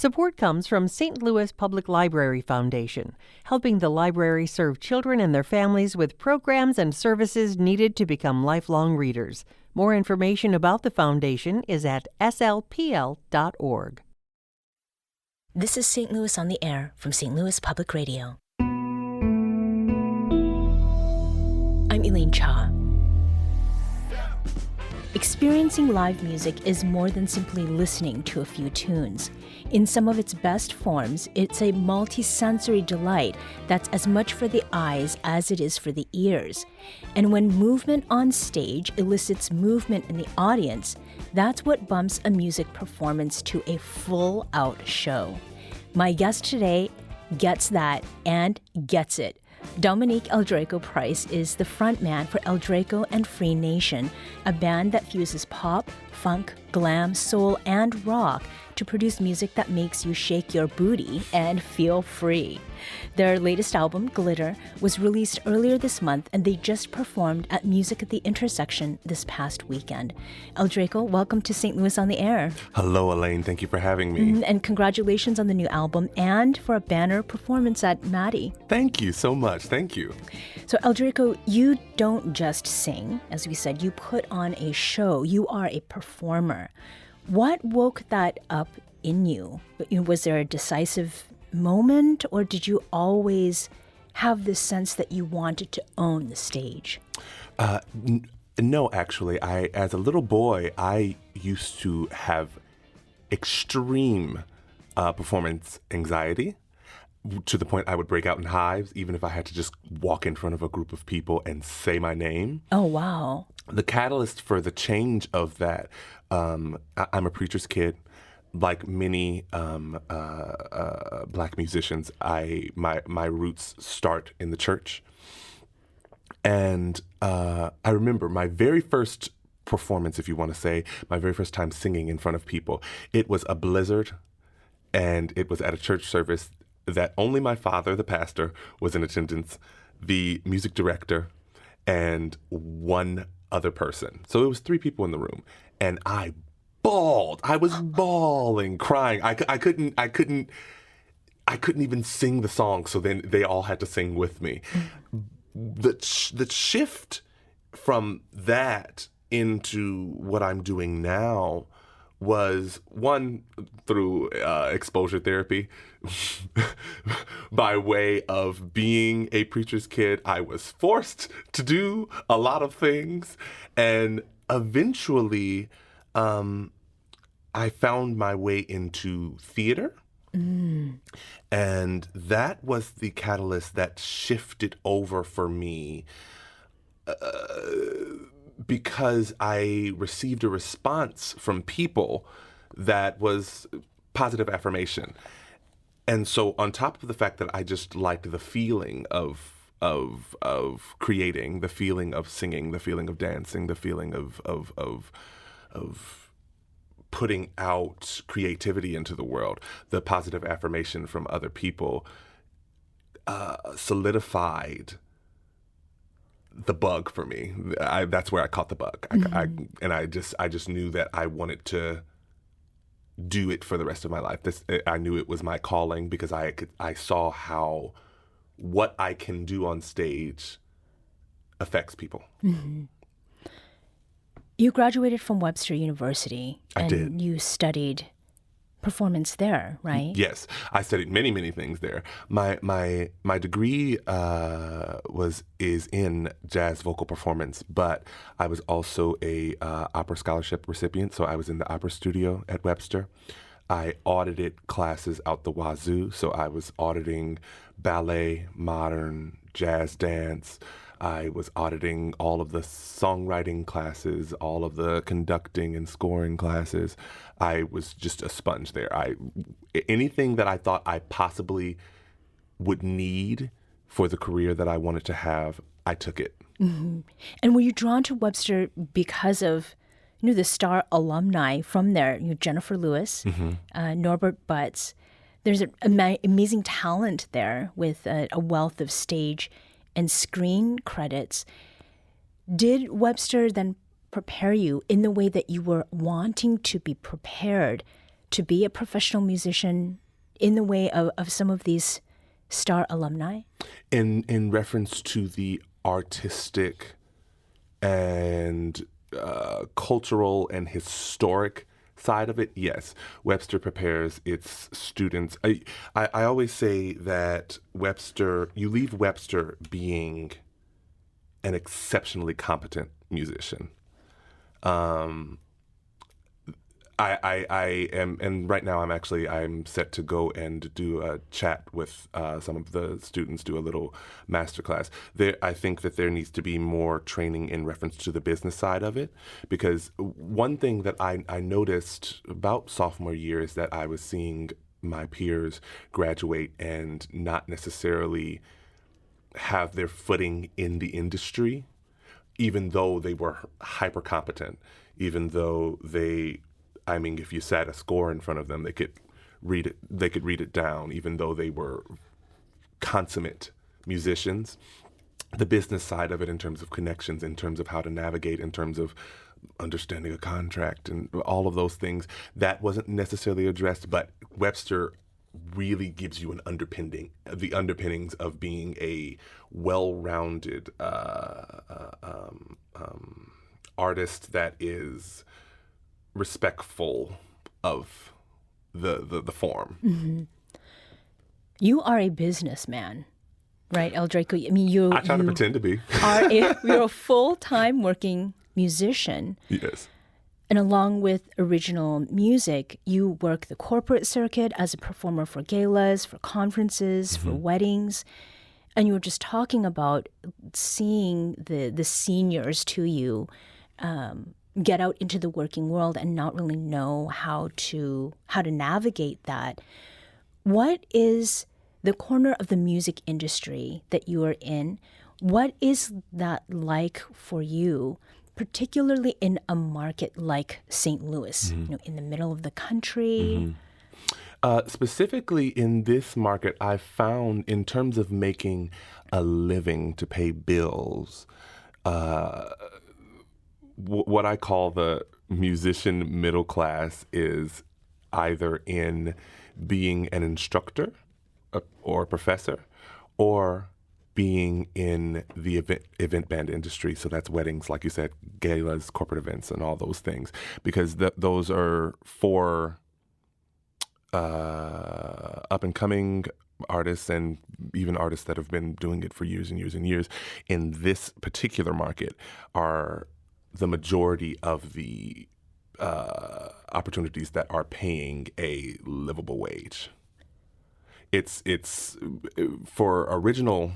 Support comes from St. Louis Public Library Foundation, helping the library serve children and their families with programs and services needed to become lifelong readers. More information about the foundation is at slpl.org. This is St. Louis on the Air from St. Louis Public Radio. I'm Elaine Cha. Experiencing live music is more than simply listening to a few tunes. In some of its best forms, it's a multi-sensory delight that's as much for the eyes as it is for the ears. And when movement on stage elicits movement in the audience, that's what bumps a music performance to a full-out show. My guest today gets that and gets it. Dominique Eldraco Price is the frontman for Eldraco and FreeNation, a band that fuses pop, funk, glam, soul, and rock to produce music that makes you shake your booty and feel free. Their latest album, Glitter, was released earlier this month, and they just performed at Music at the Intersection this past weekend. Eldraco, welcome to St. Louis on the Air. Hello, Elaine. Thank you for having me. And congratulations on the new album and for a banner performance at Maddie. Thank you so much. Thank you. So, Eldraco, you don't just sing. As we said, you put on a show. You are a performer. What woke that up in you? Was there a decisive moment, or did you always have this sense that you wanted to own the stage? No, actually. As a little boy, I used to have extreme performance anxiety, to the point I would break out in hives, even if I had to just walk in front of a group of people and say my name. Oh, wow. The catalyst for the change of that, I'm a preacher's kid. Like many black musicians, my roots start in the church. And I remember my very first performance, if you want to say, my very first time singing in front of people. It was a blizzard, and it was at a church service that only my father, the pastor, was in attendance, the music director, and one other person. So it was 3 people in the room, and I bawled. I was bawling, crying. I couldn't even sing the song. So then they all had to sing with me. The shift from that into what I'm doing now was, one, through exposure therapy. By way of being a preacher's kid, I was forced to do a lot of things, and eventually I found my way into theater. And that was the catalyst that shifted over for me, because I received a response from people that was positive affirmation. And so on top of the fact that I just liked the feeling of creating, the feeling of singing, the feeling of dancing, the feeling of putting out creativity into the world, the positive affirmation from other people solidified the bug for me. That's where I caught the bug. I just knew that I wanted to do it for the rest of my life. I knew it was my calling, because I saw how what I can do on stage affects people. Mm-hmm. You graduated from Webster University. I did. You studied performance there, right? Yes, I studied many, many things there. My degree is in jazz vocal performance, but I was also a opera scholarship recipient, so I was in the opera studio at Webster. I audited classes out the wazoo, so I was auditing ballet, modern, jazz dance. I was auditing all of the songwriting classes, all of the conducting and scoring classes. I was just a sponge there. Anything that I thought I possibly would need for the career that I wanted to have, I took it. Mm-hmm. And were you drawn to Webster because of the star alumni from there, Jennifer Lewis, Norbert Butz? There's an amazing talent there with a wealth of stage and screen credits. Did Webster then prepare you in the way that you were wanting to be prepared to be a professional musician in the way of some of these star alumni? In reference to the artistic and cultural and historic side of it, yes. Webster prepares its students. I always say that you leave Webster being an exceptionally competent musician. I am, and right now I'm set to go and do a chat with some of the students, do a little masterclass. I think that there needs to be more training in reference to the business side of it, because one thing that I noticed about sophomore year is that I was seeing my peers graduate and not necessarily have their footing in the industry, even though they were hyper competent, even though if you sat a score in front of them, they could read it down, even though they were consummate musicians. The business side of it, in terms of connections, in terms of how to navigate, in terms of understanding a contract and all of those things, that wasn't necessarily addressed, but Webster really gives you the underpinnings of being a well-rounded artist that is respectful of the form. Mm-hmm. You are a businessman, right, Eldraco? I mean, I try to pretend to be. You're a full-time working musician. Yes. And along with original music, you work the corporate circuit as a performer for galas, for conferences, for weddings. And you were just talking about seeing the seniors to you get out into the working world and not really know how to navigate that. What is the corner of the music industry that you are in? What is that like for you, particularly in a market like St. Louis, in the middle of the country? Specifically in this market, I found, in terms of making a living to pay bills, what I call the musician middle class is either in being an instructor or a professor, or being in the event band industry. So that's weddings, like you said, galas, corporate events, and all those things, because those are for up and coming artists, and even artists that have been doing it for years and years and years in this particular market are the majority of the opportunities that are paying a livable wage. It's for original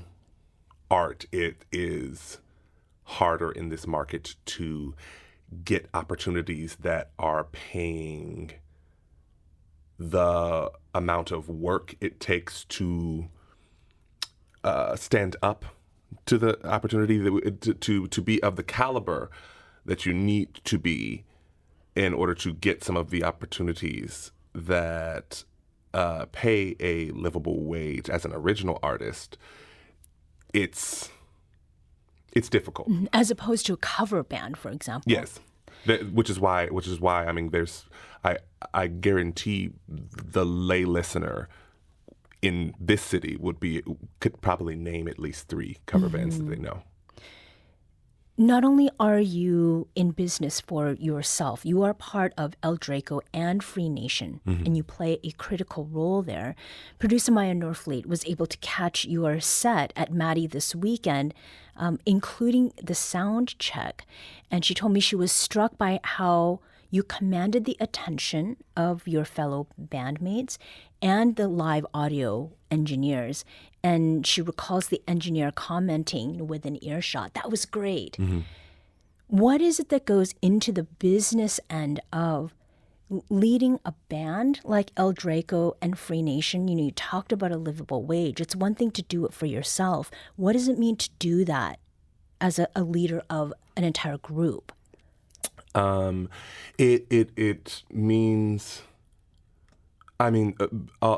art, it is harder in this market to get opportunities that are paying the amount of work it takes to stand up to the opportunity to be of the caliber that you need to be in order to get some of the opportunities that pay a livable wage. As an original artist, it's difficult. As opposed to a cover band, for example. Yes, which is why I mean, I guarantee the lay listener in this city could probably name at least 3 cover bands that they know. Not only are you in business for yourself, you are part of Eldraco and FreeNation, and you play a critical role there. Producer Maya Norfleet was able to catch your set at Maddie this weekend, including the sound check. And she told me she was struck by how you commanded the attention of your fellow bandmates and the live audio engineers. And she recalls the engineer commenting within earshot, "That was great." What is it that goes into the business end of leading a band like Eldraco and FreeNation? You talked about a livable wage. It's one thing to do it for yourself. What does it mean to do that as a leader of an entire group? It means I mean,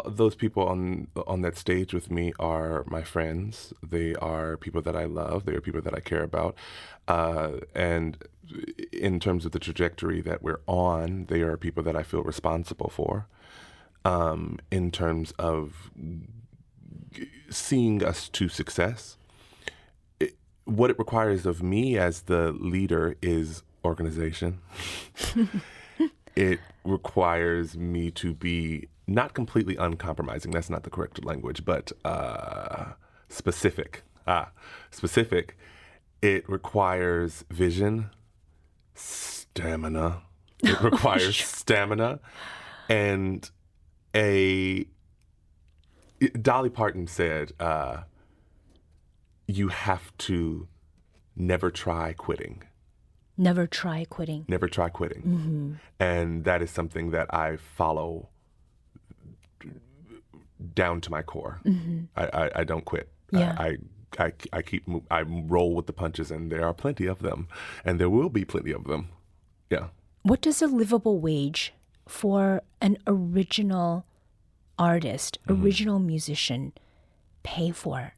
those people on that stage with me are my friends. They are people that I love. They are people that I care about. And in terms of the trajectory that we're on, they are people that I feel responsible for. In terms of seeing us to success, what it requires of me as the leader is organization. It requires me to be not completely uncompromising. That's not the correct language, but specific. Specific. It requires vision, stamina. It requires stamina. And Dolly Parton said, you have to never try quitting. Never try quitting. Never try quitting. Mm-hmm. And that is something that I follow down to my core. Mm-hmm. I don't quit. Yeah. I roll with the punches, and there are plenty of them, and there will be plenty of them. Yeah. What does a livable wage for an original artist, original musician pay for?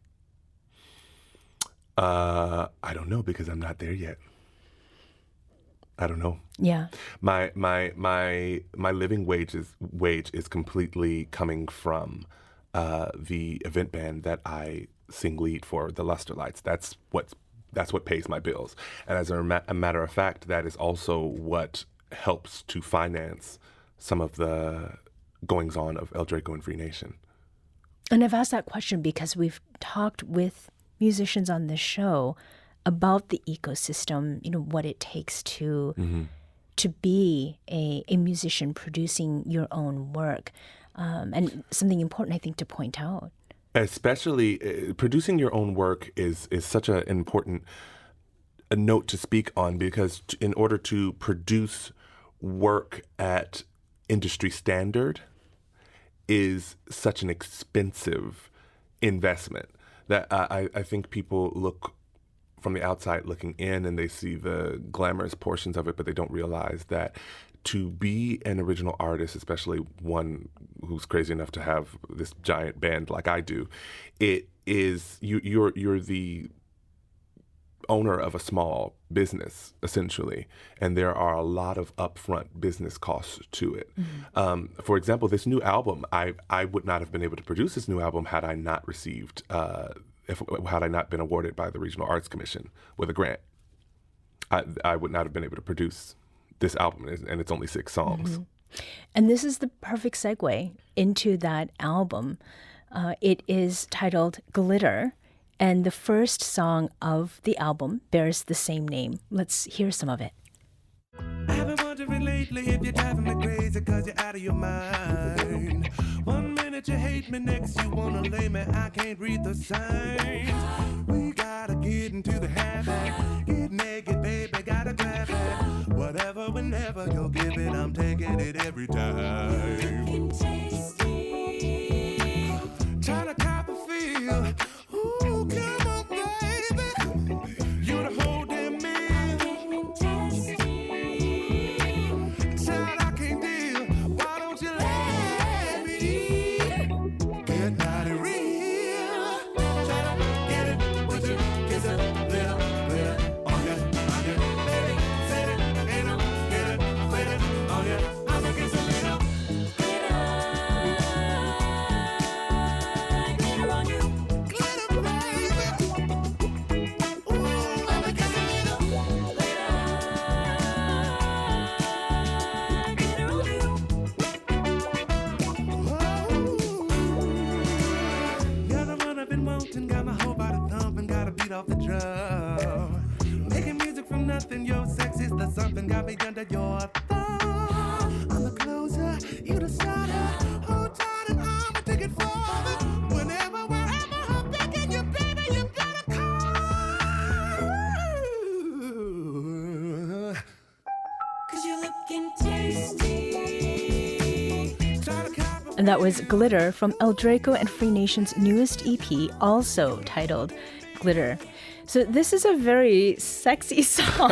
I don't know, because I'm not there yet. I don't know. Yeah. My living wage is completely coming from the event band that I sing lead for, the Luster Lights. That's what pays my bills. And as a matter of fact, that is also what helps to finance some of the goings on of Eldraco and FreeNation. And I've asked that question because we've talked with musicians on this show about the ecosystem, what it takes to be a musician producing your own work. And something important, I think, to point out. Especially producing your own work is such an important note to speak on, because in order to produce work at industry standard is such an expensive investment that I think people look from the outside looking in, and they see the glamorous portions of it, but they don't realize that to be an original artist, especially one who's crazy enough to have this giant band like I do, it is you're the owner of a small business, essentially, and there are a lot of upfront business costs to it. Mm-hmm. For example, this new album, I would not have been able to produce this new album had I not received had I not been awarded by the Regional Arts Commission with a grant. I would not have been able to produce this album, and it's only 6 songs. Mm-hmm. And this is the perfect segue into that album. It is titled Glitter, and the first song of the album bears the same name. Let's hear some of it. I've been wondering lately if you're driving me crazy cause you're out of your mind. One minute you hate me, next you wanna lay me, I can't read the signs. We gotta get into the habit, get naked, baby, gotta grab it. Whatever, whenever you'll give it, I'm taking it every time. Trying to cop a feel, ooh, come on, baby. You're the whole damn meal. Child, I can't deal, why don't you let me get body real? Try to get it, would you kiss a little glitter on ya, baby? Said it, ain't no get it, with it on ya. I'm gonna kiss a little glitter on you. Glitter, baby. Ooh, I'm gonna kiss a little glitter on you. You're the one I've been wanting, got my whole body thumping, gotta beat off the drum. Making music from nothing, your sex is the something, got me under your thumb. I'm the closer, you the starter, hold tight and I'ma take it forward. Whenever, wherever I'm begging you, baby, you better come. 'Cause you're looking tasty. Try to cop And that was Glitter from Eldraco and FreeNation's newest EP, also titled Glitter. So this is a very sexy song.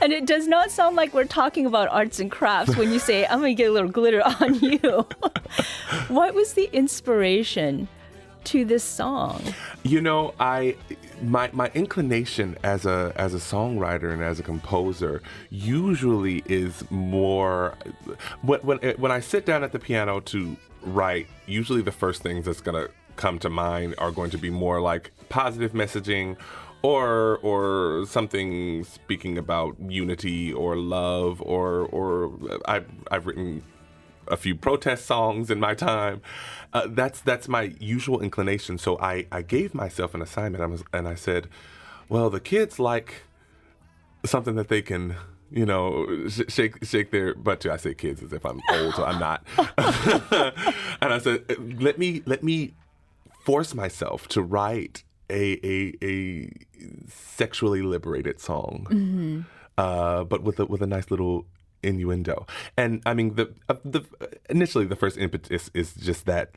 And it does not sound like we're talking about arts and crafts when you say, I'm going to get a little glitter on you. What was the inspiration to this song? You know, my inclination as a songwriter and as a composer usually is more when I sit down at the piano to write, usually the first things that's going to come to mind are going to be more like positive messaging or something speaking about unity or love or I've written a few protest songs in my time. That's my usual inclination. So I gave myself an assignment and I said, well, the kids like something that they can, you know, shake their butt to. I say kids as if I'm old, so I'm not. And I said, let me force myself to write a sexually liberated song, but with a nice little innuendo. And I mean, the initially the first impetus is just that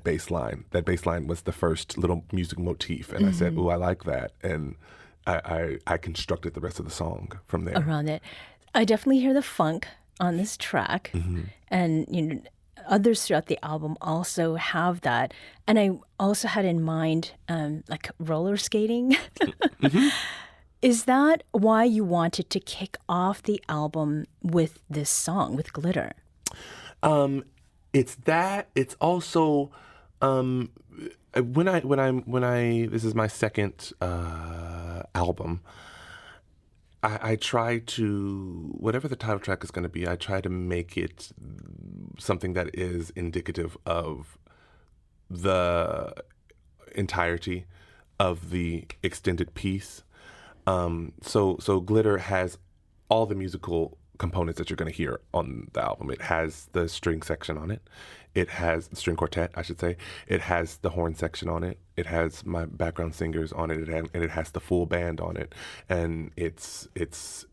bass line. That bass line was the first little music motif, and I said, "Ooh, I like that," and I constructed the rest of the song from there. Around it, I definitely hear the funk on this track, and you know, others throughout the album also have that. And I also had in mind like roller skating. Is that why you wanted to kick off the album with this song, with Glitter? It's that. It's also when I this is my second album. I try to, whatever the title track is going to be, I try to make it something that is indicative of the entirety of the extended piece. So Glitter has all the musical components that you're going to hear on the album. It has the string section on it. It has the string quartet, I should say. It has the horn section on it. It has my background singers on it, and it has the full band on it. And it's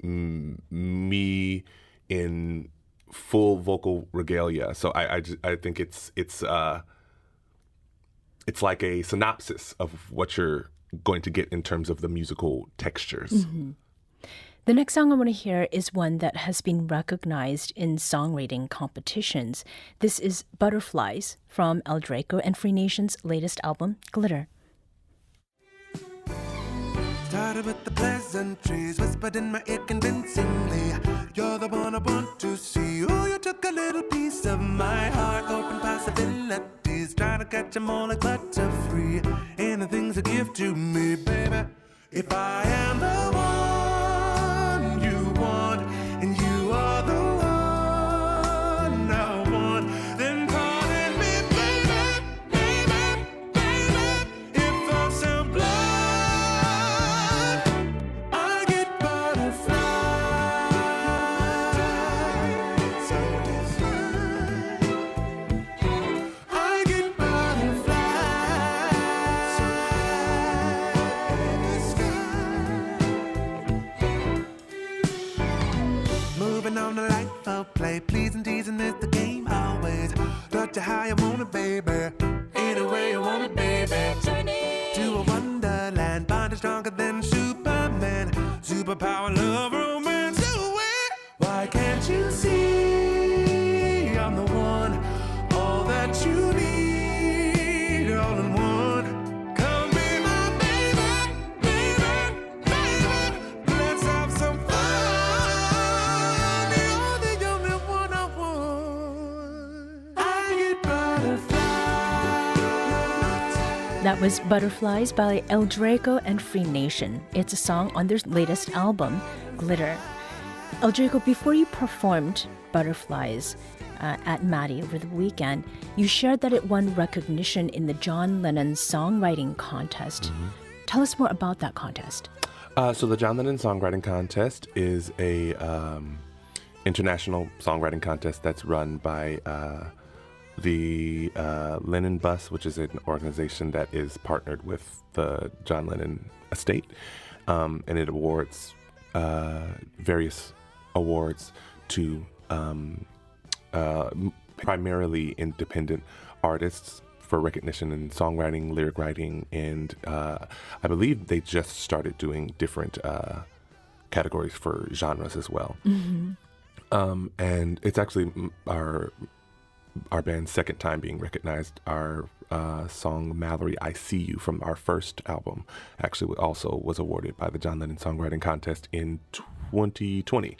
me in full vocal regalia. So I think it's like a synopsis of what you're going to get in terms of the musical textures. The next song I want to hear is one that has been recognized in songwriting competitions. This is Butterflies from Eldraco and FreeNation's latest album, Glitter. Started with the pleasantries whispered in my ear convincingly. You're the one I want to see. Oh, you took a little piece of my heart, open possibilities, trying to catch them all like butterfree. Anything's a gift to me, baby. If I am the one you want, and you are the one I want, then pardon me, baby, baby, baby. If I sound blind, I get butterflies. I get moving on to life of play, pleasing, teasing is the game always. Touch you how you want it, baby. Any way you want it, baby. To a wonderland, bonded stronger than Superman. Superpower, love, romance, do it. Why can't you see I'm the one? All that you need, all in one. Come be my baby, baby, baby. Let's have some fun. You're the only one I want. I get butterflies. That was Butterflies by Eldraco and FreeNation. It's a song on their latest album, Glitter. Eldraco, before you performed Butterflies at Maddie over the weekend, you shared that it won recognition in the John Lennon Songwriting Contest. Tell us more about that contest. So the John Lennon Songwriting Contest is a international songwriting contest that's run by the Lennon Bus, which is an organization that is partnered with the John Lennon estate, and it awards various awards to primarily independent artists for recognition in songwriting, lyric writing, and I believe they just started doing different categories for genres as well. And it's actually our band's second time being recognized. Our song "Mallory, I See You" from our first album actually also was awarded by the John Lennon Songwriting Contest in 2020.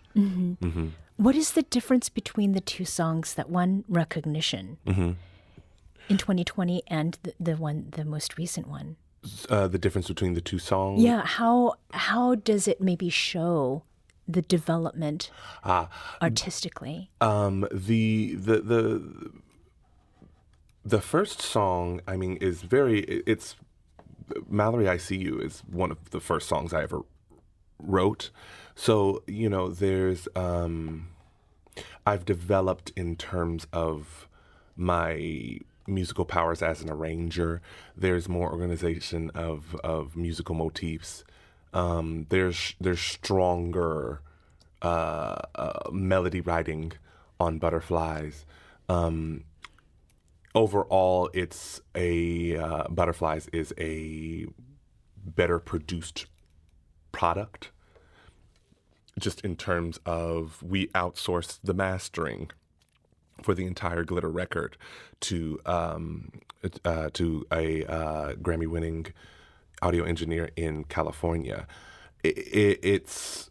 What is the difference between the two songs that won recognition in 2020 and the most recent one? The difference between the two songs? Yeah, how does it maybe show the development artistically? The first song, I mean, it's "Mallory, I See You" is one of the first songs I ever wrote. So, there's, I've developed in terms of my musical powers as an arranger. There's more organization of musical motifs. There's stronger melody writing on Butterflies. Overall, it's Butterflies is a better produced product. Just in terms of, we outsourced the mastering for the entire Glitter record to a Grammy-winning audio engineer in California. It's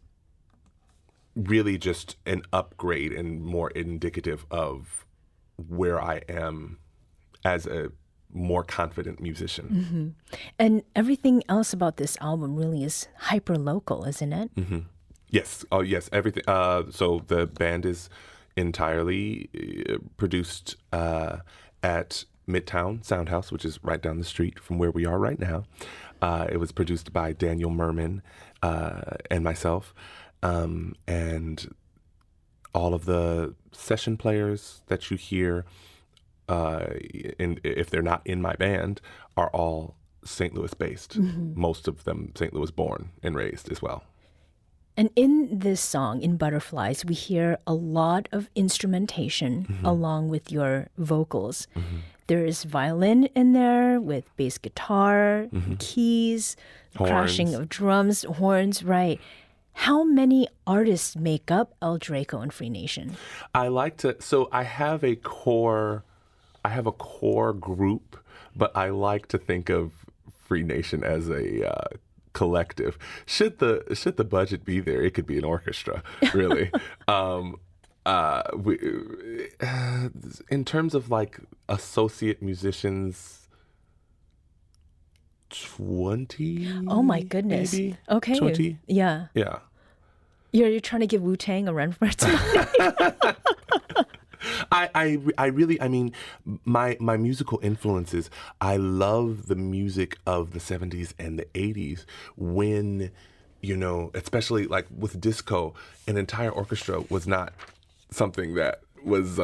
really just an upgrade and more indicative of where I am as a more confident musician. And everything else about this album really is hyper-local, isn't it? Yes. Oh, yes. Everything. So the band is entirely produced at Midtown Soundhouse, which is right down the street from where we are right now. It was produced by Daniel Merman and myself. And all of the session players that you hear, if they're not in my band, are all St. Louis based. Most of them St. Louis born and raised as well. And in this song, in Butterflies, we hear a lot of instrumentation along with your vocals. There is violin in there with bass guitar, keys, Horns. crashing of drums, horns, right. How many artists make up Eldraco and FreeNation? I have a core group, but I like to think of FreeNation as a collective. Should the budget be there, it could be an orchestra, really. In terms of like associate musicians, 20. Oh my goodness. Maybe? Okay. 20. Yeah. Yeah. You're trying to give Wu-Tang a run for its money. I mean, my musical influences, I love the music of the 70s and the 80s when, especially like with disco, an entire orchestra was not something that was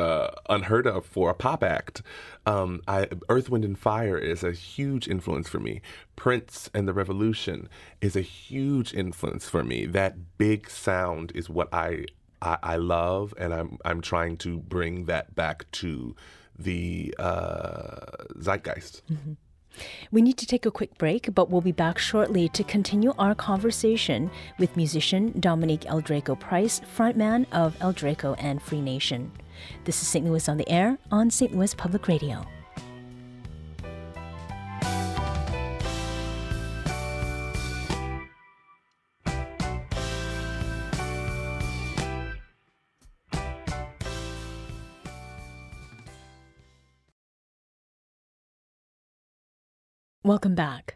unheard of for a pop act. Earth, Wind, and Fire is a huge influence for me. Prince and the Revolution is a huge influence for me. That big sound is what I love, and I'm trying to bring that back to the zeitgeist. We need to take a quick break, but we'll be back shortly to continue our conversation with musician Dominique Eldraco Price, frontman of Eldraco and FreeNation. This is St. Louis on the Air on St. Louis Public Radio. Welcome back.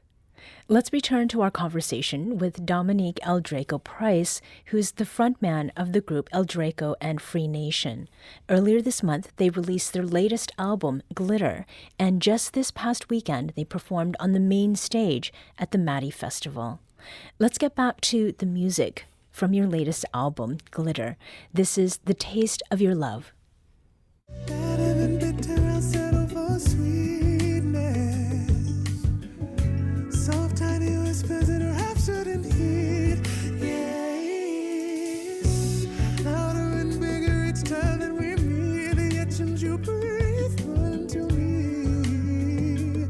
Let's return to our conversation with Dominique Eldraco Price, who's the frontman of the group Eldraco and FreeNation. Earlier this month, they released their latest album, Glitter, and just this past weekend, they performed on the main stage at the Maddie Festival. Let's get back to the music from your latest album, Glitter. This is The Taste of Your Love. Better than bitter, I'll settle for sweetness. Soft, tiny whispers in her half-certain heat. Yes. Louder and bigger each time that we meet. The etchings you breathe run to me.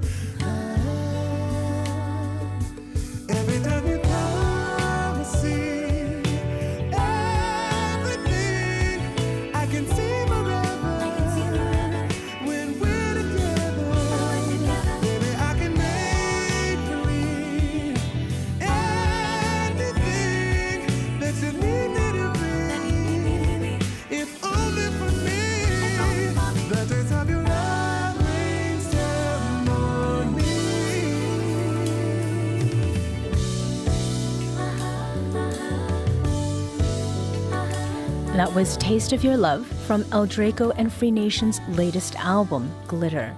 Every time you come, I see That was Taste of Your Love from Eldraco and FreeNation's latest album, Glitter.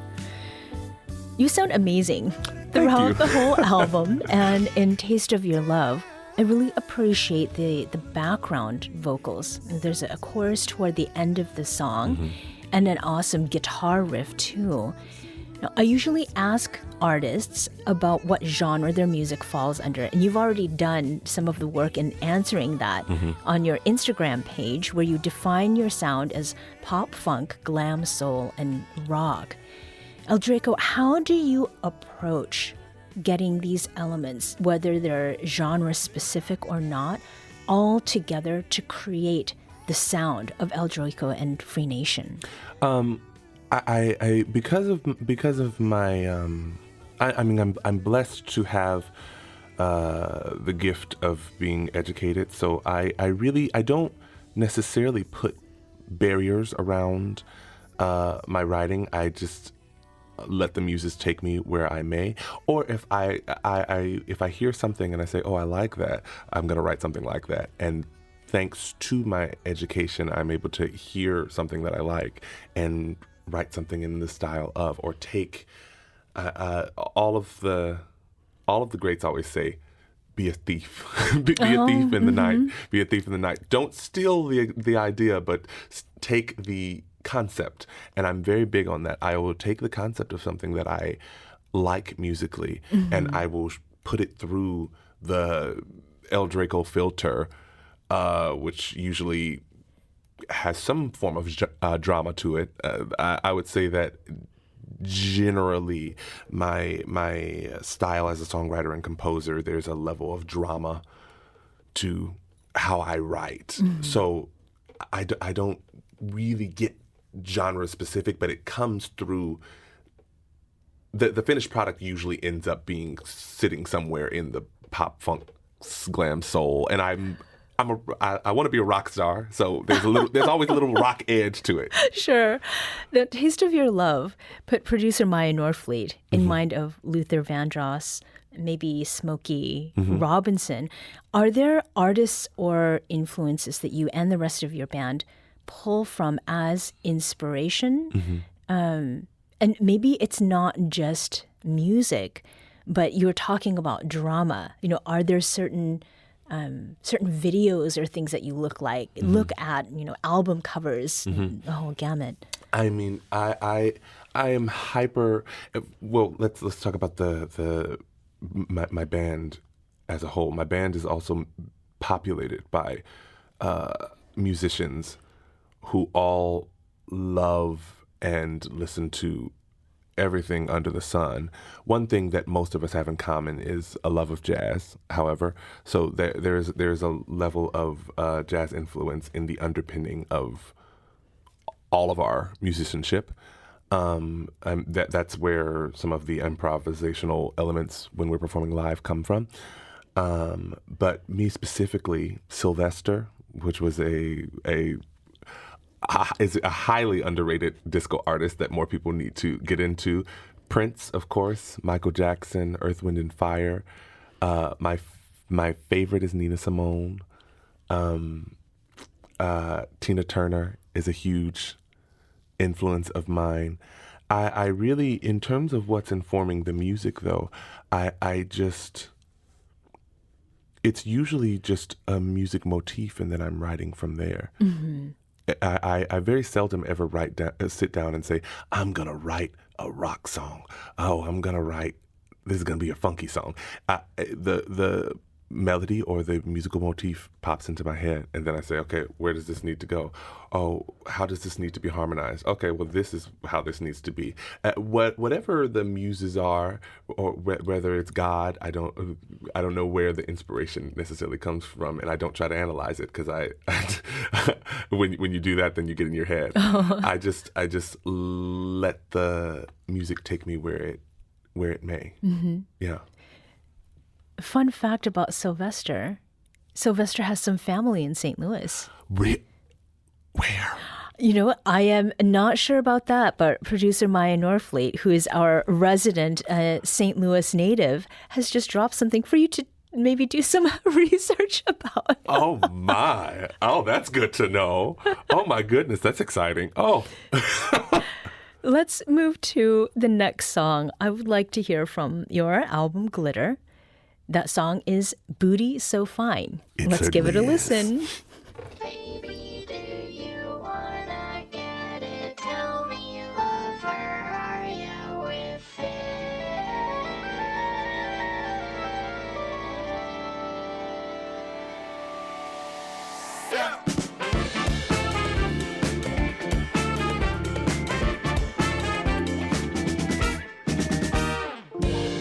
You sound amazing throughout the whole album, and in Taste of Your Love, I really appreciate the background vocals. There's a chorus toward the end of the song, and an awesome guitar riff too. Now, I usually ask artists about what genre their music falls under, and you've already done some of the work in answering that on your Instagram page, where you define your sound as pop, funk, glam, soul, and rock. Eldraco, how do you approach getting these elements, whether they're genre-specific or not, all together to create the sound of Eldraco and FreeNation? I because of my I mean I'm blessed to have the gift of being educated, so I don't necessarily put barriers around my writing. I just let the muses take me where I may, or if I hear something and I say, oh, I like that, I'm gonna write something like that. And thanks to my education, I'm able to hear something that I like and write something in the style of, or take all of the greats always say, be a thief, be a thief in the night, be a thief in the night. Don't steal the idea, but take the concept. And I'm very big on that. I will take the concept of something that I like musically, and I will put it through the Eldraco filter, which usually has some form of drama to it. I would say that generally my style as a songwriter and composer, there's a level of drama to how I write. So I don't really get genre specific, but it comes through the finished product. Usually ends up being sitting somewhere in the pop, funk, glam, soul, and I want to be a rock star, so there's always a little rock edge to it. Sure. The Taste of Your Love put producer Maya Norfleet in mind of Luther Vandross, maybe Smokey Robinson. Are there artists or influences that you and the rest of your band pull from as inspiration? And maybe it's not just music, but you're talking about drama. Are there certain videos or things that you look at, album covers, the whole gamut? I mean, I am hyper. Well, let's talk about my band as a whole. My band is also populated by musicians who all love and listen to everything under the sun. One thing that most of us have in common is a love of jazz, however. So there's a level of jazz influence in the underpinning of all of our musicianship. That's where some of the improvisational elements when we're performing live come from. But me specifically, Sylvester, which was is a highly underrated disco artist that more people need to get into. Prince, of course, Michael Jackson, Earth, Wind, and Fire. My favorite is Nina Simone. Tina Turner is a huge influence of mine. I really, in terms of what's informing the music, though, it's usually just a music motif, and then I'm writing from there. I very seldom ever sit down and say, I'm going to write a rock song. Oh, this is going to be a funky song. The melody or the musical motif pops into my head, and then I say, okay, where does this need to go? Oh, how does this need to be harmonized? Okay, well, this is how this needs to be. Whatever the muses are, or whether it's God, I don't know where the inspiration necessarily comes from, and I don't try to analyze it, because when you do that, then you get in your head. I just let the music take me where it may. Yeah. Fun fact about Sylvester. Sylvester has some family in St. Louis. Where? I am not sure about that, but producer Maya Norfleet, who is our resident St. Louis native, has just dropped something for you to maybe do some research about. Oh my. Oh, that's good to know. Oh my goodness, that's exciting. Oh. Let's move to the next song. I would like to hear from your album Glitter. That song is Booty So Fine. Let's give it a listen. Baby, do you wanna get it? Tell me, lover, are you with it? Yeah.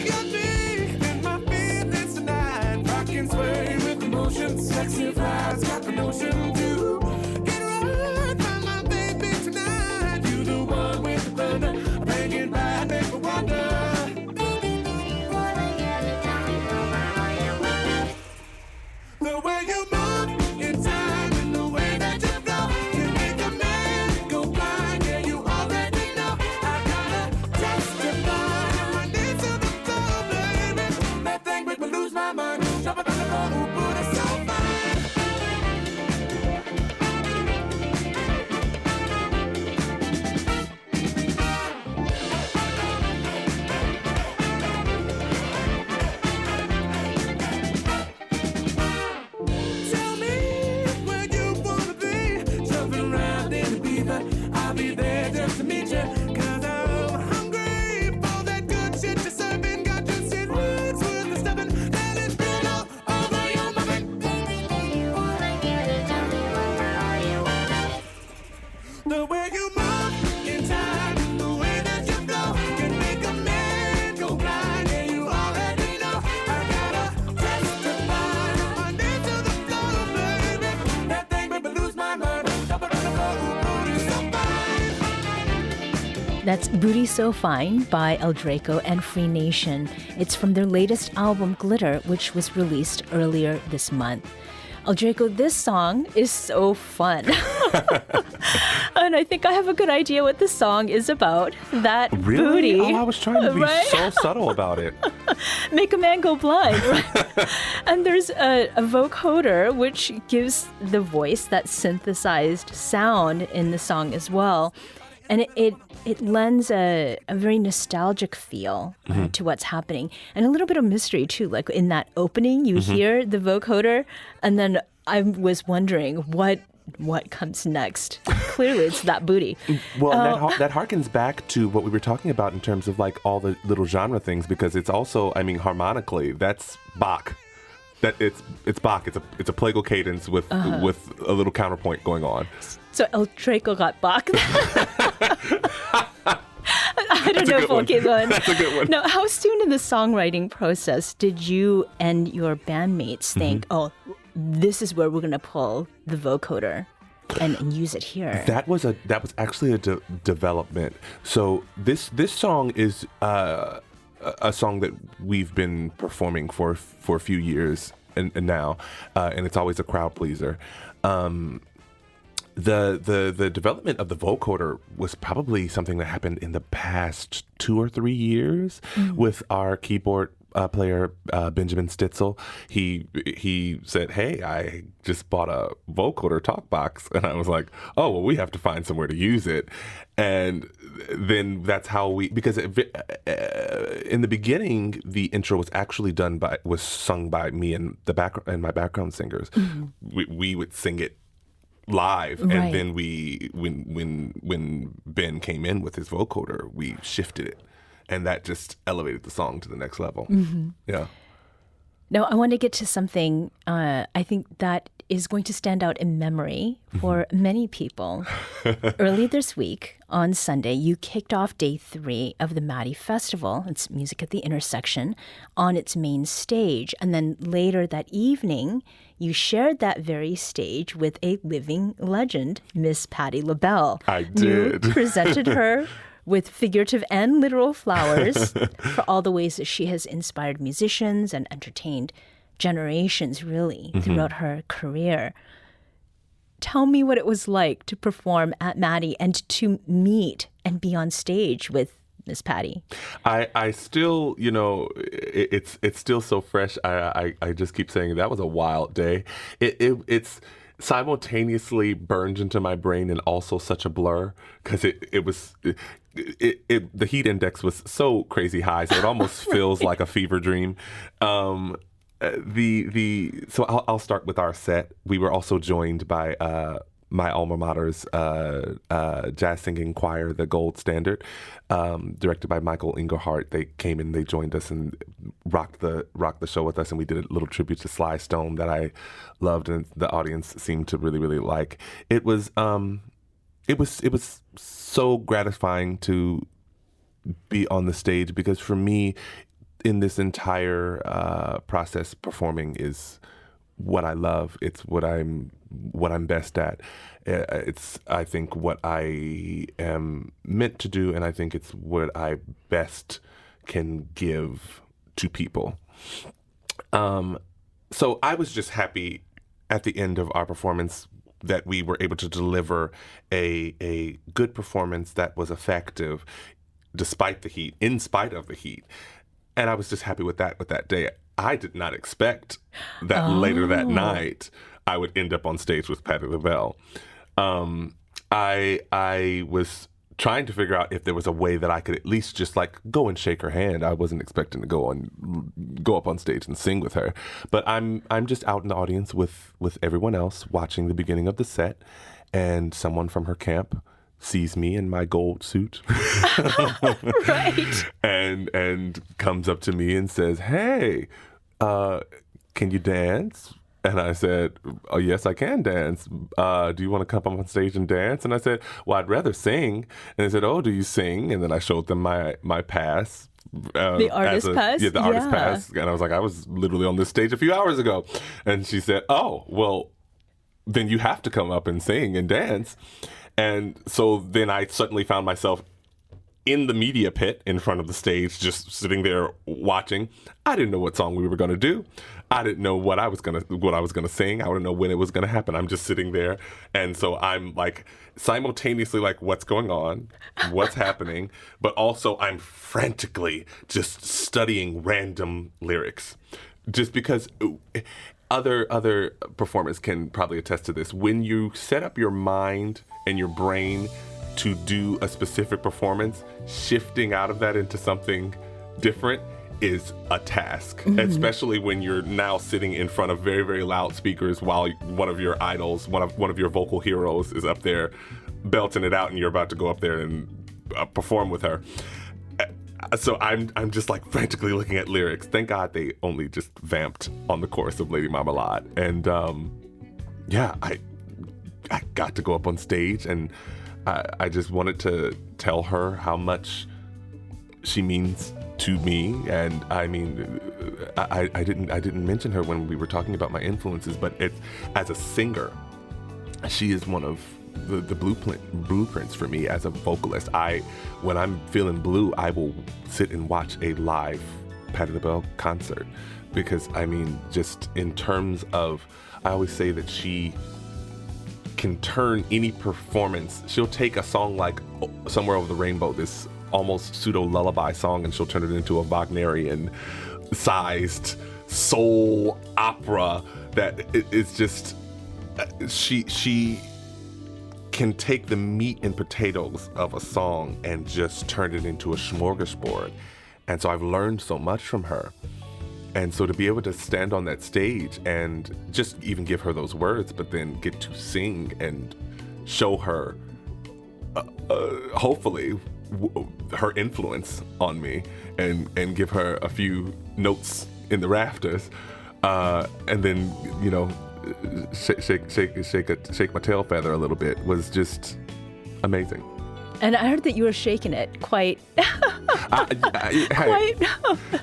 Got me in my feelings tonight, rock and sway with emotion, sexy vibes, got the notion to get right by my baby tonight. You the one with the thunder, banging by, make me wonder. The way you move in time and the way that you flow, you make a man go blind. Yeah, you already know. I gotta testify. My knees to the floor, baby. That thing make me lose my mind. Jumping on the floor, ooh, booty so fine. Tell me where you wanna be. Jumping around in the beaver. I'll be there just to meet you. 'Cause I'm hungry for that good shit you're serving. Got your shit right with the stuffing. And it's been all over your muffin. Baby, do you wanna get it? Tell me, lover, are you with it? The way you move in time, the way that you flow, can make a man go blind. Yeah, you already know. I gotta testify. My knees to the floor, baby. That thing made me lose my mind. Jumping on the floor, ooh, booty so fine. That's Booty So Fine by Eldraco and FreeNation. It's from their latest album, Glitter, which was released earlier this month. Eldraco, this song is so fun. And I think I have a good idea what the song is about. That Really? booty. Oh, I was trying to be right? so subtle about it. Make a man go blind, right? And there's a vocoder, which gives the voice that synthesized sound in the song as well. And it lends a very nostalgic feel to what's happening. And a little bit of mystery, too. Like in that opening, you hear the vocoder, and then I was wondering what comes next. Clearly, it's that booty. Well, and that harkens back to what we were talking about in terms of like all the little genre things, because it's also, I mean, harmonically, that's Bach. That it's Bach. It's a plagal cadence with a little counterpoint going on. So Eldraco got Bach. I don't know if we'll keep going. That's a good one. Now, how soon in the songwriting process did you and your bandmates think, oh, this is where we're going to pull the vocoder and use it here? That was actually a development. So this song is a song that we've been performing for a few years and now, and it's always a crowd pleaser. The development of the vocoder was probably something that happened in the past 2 or 3 years with our keyboard player Benjamin Stitzel. He said, "Hey, I just bought a vocoder talk box," and I was like, "Oh, well, we have to find somewhere to use it." And then that's how because in the beginning, the intro was actually sung by me and my background singers. We would sing it live, Right. and then when Ben came in with his vocoder, we shifted it, and that just elevated the song to the next level. Yeah. Now, I want to get to something I think that is going to stand out in memory for many people. Early this week, on Sunday, you kicked off day 3 of the Maddie Festival. It's Music at the Intersection on its main stage. And then later that evening, you shared that very stage with a living legend, Miss Patti LaBelle. I did. You presented her with figurative and literal flowers for all the ways that she has inspired musicians and entertained generations, really, throughout her career. Tell me what it was like to perform at Maddie and to meet and be on stage with Miss Patty? I still, it's still so fresh. I just keep saying that was a wild day. It's simultaneously burned into my brain and also such a blur because the heat index was so crazy high, so it almost feels like a fever dream. So I'll start with our set. We were also joined by my alma mater's jazz singing choir, the Gold Standard, directed by Michael Engelhardt. They came in, they joined us and rocked the show with us, and we did a little tribute to Sly Stone that I loved, and the audience seemed to really, really like. It was so gratifying to be on the stage because for me, in this entire process, performing is what I love. It's what I'm best at. It's, I think, what I am meant to do, and I think it's what I best can give to people. So I was just happy at the end of our performance that we were able to deliver a good performance that was effective despite the heat, in spite of the heat. And I was just happy with that day. I did not expect that later that night I would end up on stage with Patti LaBelle. I was trying to figure out if there was a way that I could at least just like go and shake her hand. I wasn't expecting to go up on stage and sing with her, but I'm just out in the audience with everyone else watching the beginning of the set, and someone from her camp sees me in my gold suit Right. and comes up to me and says, "Hey, can you dance?" And I said, "Oh, yes, I can dance. Do you want to come up on stage and dance?" And I said, "Well, I'd rather sing." And they said, "Oh, do you sing?" And then I showed them my pass. The artist pass? Yeah, the artist pass. And I was like, "I was literally on this stage a few hours ago." And she said, "Oh, well, then you have to come up and sing and dance." And so then I suddenly found myself in the media pit in front of the stage, just sitting there watching. I didn't know what song we were going to do. I didn't know what I was gonna sing. I didn't know when it was gonna happen. I'm just sitting there, and so I'm like simultaneously like, what's going on, what's happening, but also I'm frantically just studying random lyrics, just because other performers can probably attest to this. When you set up your mind and your brain to do a specific performance, shifting out of that into something different is a task, especially when you're now sitting in front of very, very loud speakers while one of your idols, one of your vocal heroes is up there belting it out, and you're about to go up there and perform with her. So I'm just like frantically looking at lyrics. Thank God they only just vamped on the chorus of Lady Marmalade. And I got to go up on stage, and I just wanted to tell her how much she means to me. And I mean, I didn't mention her when we were talking about my influences, but as a singer, she is one of the blueprints for me as a vocalist. When I'm feeling blue, I will sit and watch a live Patti LaBelle concert, because I mean, just in terms of, I always say that she can turn any performance. She'll take a song like Somewhere Over the Rainbow, this almost pseudo lullaby song, and she'll turn it into a Wagnerian sized soul opera that it's just, she can take the meat and potatoes of a song and just turn it into a smorgasbord. And so I've learned so much from her. And so to be able to stand on that stage and just even give her those words, but then get to sing and show her, hopefully, her influence on me, and give her a few notes in the rafters, and then, you know, shake my tail feather a little bit, was just amazing. And I heard that you were shaking it quite.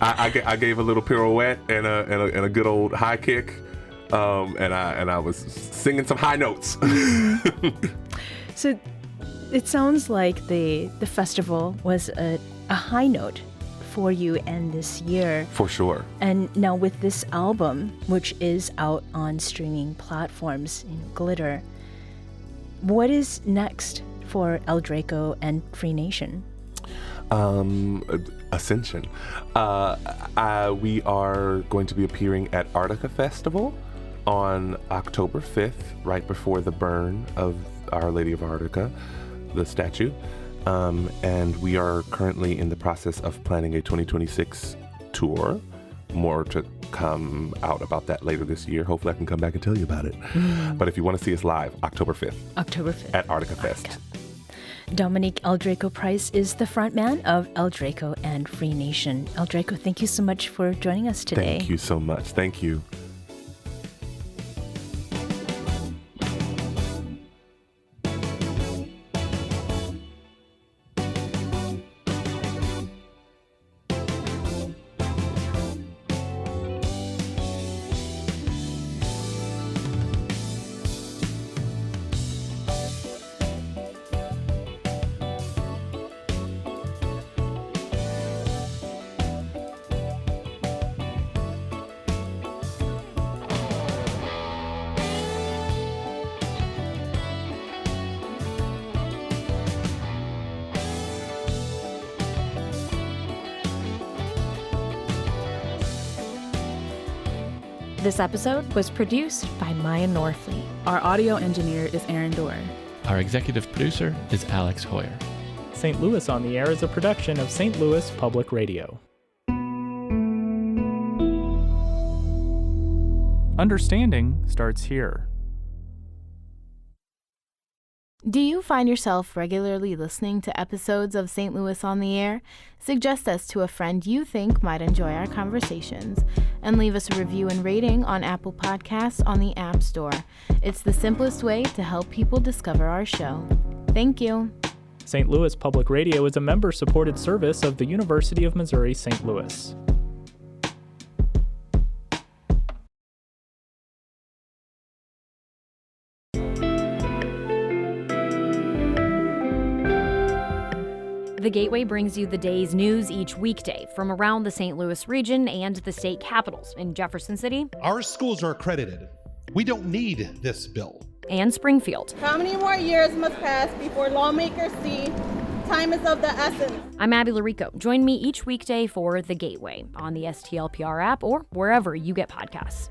I gave a little pirouette and a good old high kick, and I was singing some high notes. So it sounds like the festival was a high note for you and this year. For sure. And now with this album, which is out on streaming platforms in Glitter, what is next for Eldraco and FreeNation? Ascension. We are going to be appearing at Artica Festival on October 5th, right before the burn of Our Lady of Artica, the statue. And we are currently in the process of planning a 2026 tour. More to come out about that later this year. Hopefully I can come back and tell you about it. But if you want to see us live, October 5th. October 5th. At Artica Fest. Dominique Eldraco Price is the frontman of Eldraco and FreeNation. Eldraco, thank you so much for joining us today. Thank you so much. Thank you. This episode was produced by Maya Norfleet. Our audio engineer is Aaron Dorr. Our executive producer is Alex Hoyer. St. Louis on the Air is a production of St. Louis Public Radio. Understanding starts here. Do you find yourself regularly listening to episodes of St. Louis on the Air? Suggest us to a friend you think might enjoy our conversations, and leave us a review and rating on Apple Podcasts on the App Store. It's the simplest way to help people discover our show. Thank you. St. Louis Public Radio is a member-supported service of the University of Missouri St. Louis. The Gateway brings you the day's news each weekday from around the St. Louis region and the state capitals in Jefferson City. Our schools are accredited. We don't need this bill. And Springfield. How many more years must pass before lawmakers see time is of the essence? I'm Abby Larico. Join me each weekday for The Gateway on the STLPR app or wherever you get podcasts.